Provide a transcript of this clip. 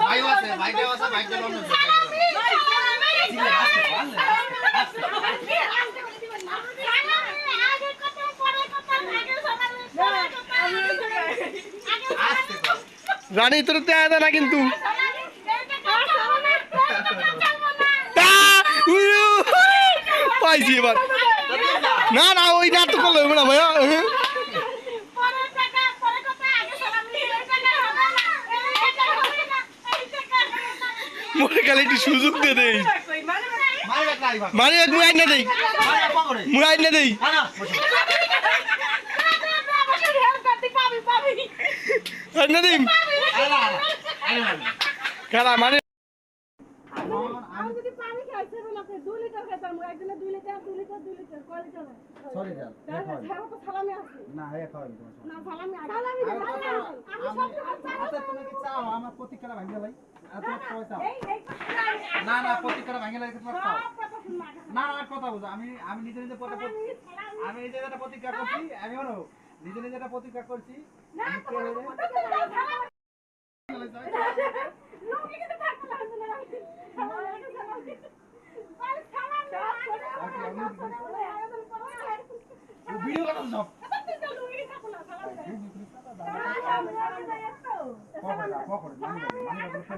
ভাইও আছে, ভাইটাও আছে, ভাইটা লন্ডন আছে। রানী তোর তে আদা না কিন্তু পাইছি এবার না না ওই না তো করলো না ভাইয়া মোরে খালি একটু সুযোগ দিয়ে দেই মানে এক মুই আইনা দেই মুই আইনা দেই আইনা দেই কারা মানে আমি যদি পানি খাই 7 আপনি 2 লিটার খেতাম একদিনে 2 লিটার 2 লিটার 2 লিটার কয় লিটার সরি স্যার তাহলে তো সালামি আছে না হ্যাঁ খাওয়াই তোমার না সালামি সালামি আচ্ছা তুমি কি চাও আমার প্রতিক্রিয়া ভাঙিয়ে লাই এত পয়সা এই না না প্রতিক্রিয়া ভাঙিয়ে লাই তোমার চাও না না কথা বুঝো আমি নিজে নিজে আমি নিজে একটা প্রতিক্রিয়া করছি আমি হলো নিজে নিজে একটা প্রতিক্রিয়া করছি আমি কে হইলে লোকে কিন্তু থাকতে লাগবে না ভিডিও করো সব সালামি